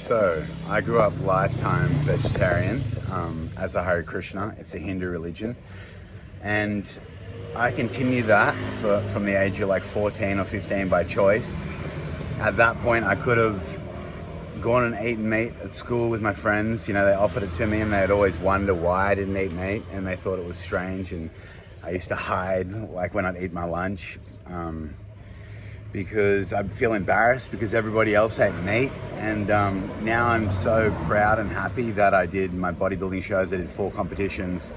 So, I grew up lifetime vegetarian as a Hare Krishna. It's a Hindu religion. And I continued that from the age of like 14 or 15 by choice. At that point, I could have gone and eaten meat at school with my friends. You know, they offered it to me and they'd always wonder why I didn't eat meat, and they thought it was strange. And I used to hide, like when I'd eat my lunch, because I'd feel embarrassed because everybody else ate meat. And now I'm so proud and happy that I did my bodybuilding shows. I did 4 competitions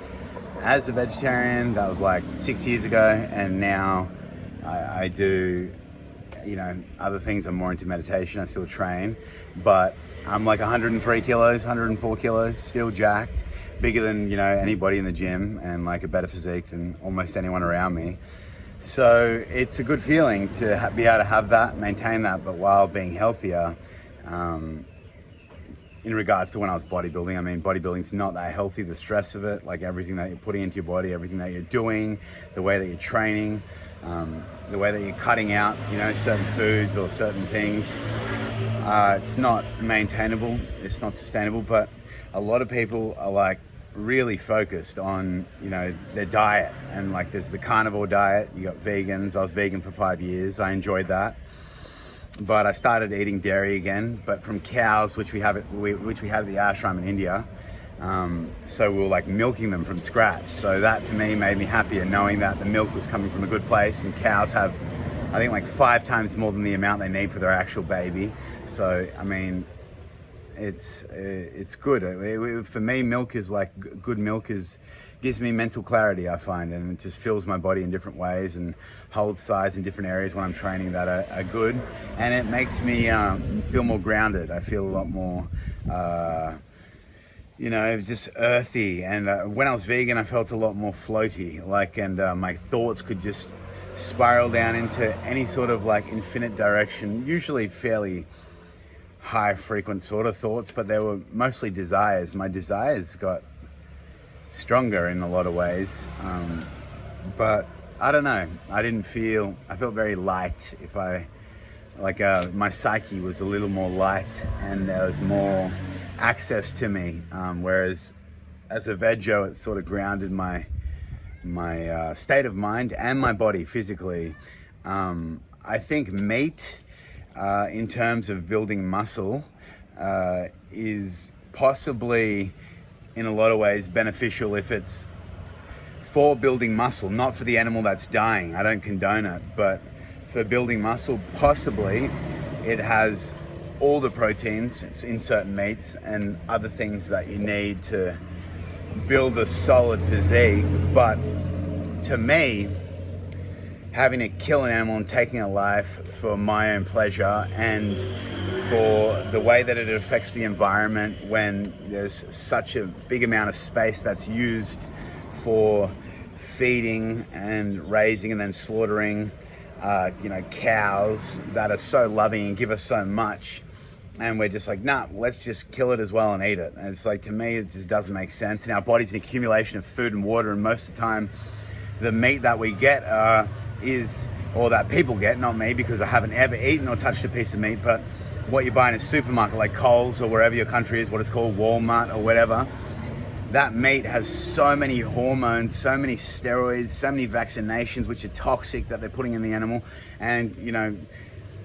as a vegetarian. That was like 6 years ago. And now I do, you know, other things. I'm more into meditation. I still train, but I'm like 103 kilos, 104 kilos, still jacked, bigger than, you know, anybody in the gym, and like a better physique than almost anyone around me. So it's a good feeling to be able to have that, maintain that, but while being healthier. In regards to when I was bodybuilding, I mean, bodybuilding's not that healthy. The stress of it, like everything that you're putting into your body, everything that you're doing, the way that you're training, the way that you're cutting out, you know, certain foods or certain things, it's not maintainable, it's not sustainable. But a lot of people are like really focused on, you know, their diet, and like there's the carnivore diet. You got vegans. I was vegan for 5 years. I enjoyed that, but I started eating dairy again, but from cows, which we had at the ashram in India. So we were like milking them from scratch. So that to me made me happier, knowing that the milk was coming from a good place, and cows have, I think, like 5 times more than the amount they need for their actual baby. So I mean, it's good. For me, milk is like, good milk gives me mental clarity, I find, and it just fills my body in different ways and holds size in different areas when I'm training that are good, and it makes me feel more grounded. I feel a lot more you know, it was just earthy. And when I was vegan, I felt a lot more floaty, like, and my thoughts could just spiral down into any sort of like infinite direction, usually fairly high frequent sort of thoughts, but they were mostly desires. My desires got stronger in a lot of ways, but I don't know, I felt very light. If I, like, my psyche was a little more light, and there was more access to me, whereas as a veggie, it sort of grounded my state of mind and my body physically. I think meat, in terms of building muscle, is possibly in a lot of ways beneficial if it's for building muscle, not for the animal that's dying. I don't condone it, but for building muscle, possibly it has all the proteins in certain meats and other things that you need to build a solid physique. But to me, having to kill an animal and taking a life for my own pleasure, and for the way that it affects the environment when there's such a big amount of space that's used for feeding and raising and then slaughtering, you know, cows that are so loving and give us so much, and we're just like, nah, let's just kill it as well and eat it. And it's like, to me, it just doesn't make sense. And our body's an accumulation of food and water, and most of the time the meat that we get or that people get, not me, because I haven't ever eaten or touched a piece of meat, but what you buy in a supermarket like Coles or wherever your country is, what it's called, Walmart or whatever, that meat has so many hormones, so many steroids, so many vaccinations which are toxic that they're putting in the animal. And, you know,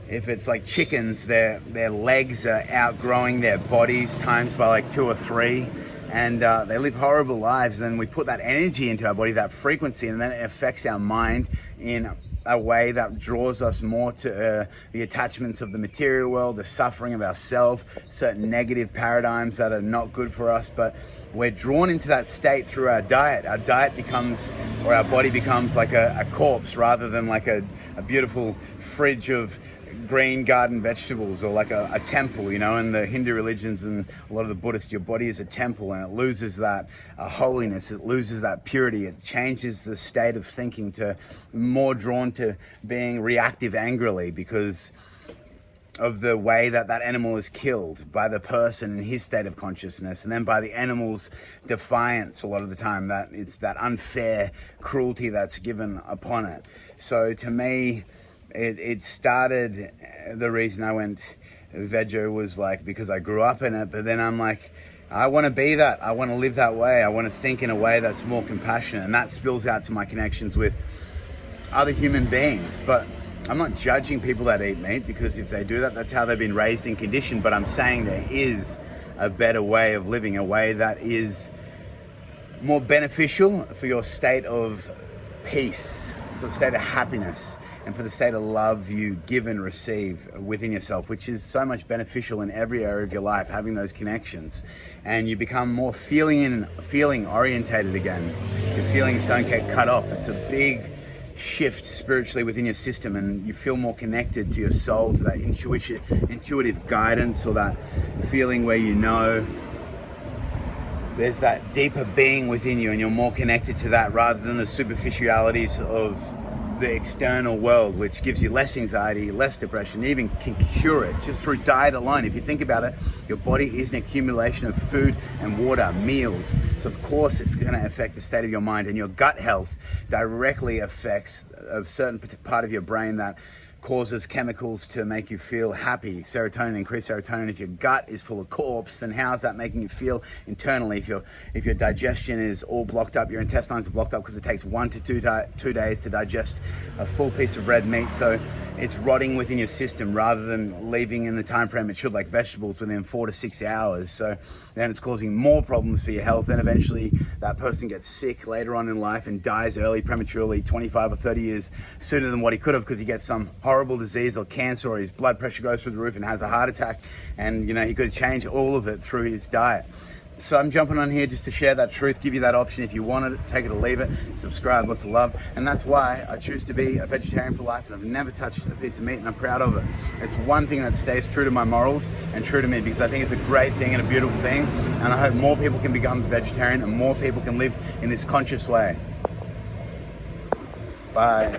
if it's like chickens, their legs are outgrowing their bodies times by like 2 or 3, and they live horrible lives. Then we put that energy into our body, that frequency, and then it affects our mind in a way that draws us more to the attachments of the material world, the suffering of ourselves, certain negative paradigms that are not good for us. But we're drawn into that state through our diet. Our diet becomes, or our body becomes, like a corpse rather than like a beautiful fridge of green garden vegetables, or like a temple, you know. In the Hindu religions and a lot of the Buddhists, your body is a temple, and it loses that holiness, it loses that purity, it changes the state of thinking to more drawn to being reactive angrily because of the way that animal is killed by the person in his state of consciousness, and then by the animal's defiance a lot of the time, that it's that unfair cruelty that's given upon it. So to me, it started, the reason I went vego was like because I grew up in it, but then I'm like, I want to be that. I want to live that way. I want to think in a way that's more compassionate, and that spills out to my connections with other human beings. But I'm not judging people that eat meat, because if they do that, that's how they've been raised and conditioned. But I'm saying there is a better way of living, a way that is more beneficial for your state of peace, for the state of happiness, and for the state of love you give and receive within yourself, which is so much beneficial in every area of your life, having those connections. And you become more feeling orientated again. Your feelings don't get cut off. It's a big shift spiritually within your system, and you feel more connected to your soul, to that intuitive guidance, or that feeling where you know there's that deeper being within you, and you're more connected to that rather than the superficialities of the external world, which gives you less anxiety, less depression, even can cure it just through diet alone. If you think about it, your body is an accumulation of food and water, meals. So of course it's going to affect the state of your mind, and your gut health directly affects a certain part of your brain that causes chemicals to make you feel happy. Serotonin, increased serotonin. If your gut is full of corpse, then how's that making you feel internally? If your digestion is all blocked up, your intestines are blocked up because it takes 1 to 2 days to digest a full piece of red meat. So it's rotting within your system rather than leaving in the time frame it should, like vegetables, within 4 to 6 hours. So then it's causing more problems for your health. Then eventually that person gets sick later on in life and dies early, prematurely, 25 or 30 years sooner than what he could have, because he gets some horrible disease or cancer, or his blood pressure goes through the roof and has a heart attack. And he could change all of it through his diet. So I'm jumping on here just to share that truth, give you that option. If you want it, take it or leave it. Subscribe, lots of love. And that's why I choose to be a vegetarian for life, and I've never touched a piece of meat, and I'm proud of it. It's one thing that stays true to my morals and true to me, because I think it's a great thing and a beautiful thing. And I hope more people can become vegetarian and more people can live in this conscious way. Bye.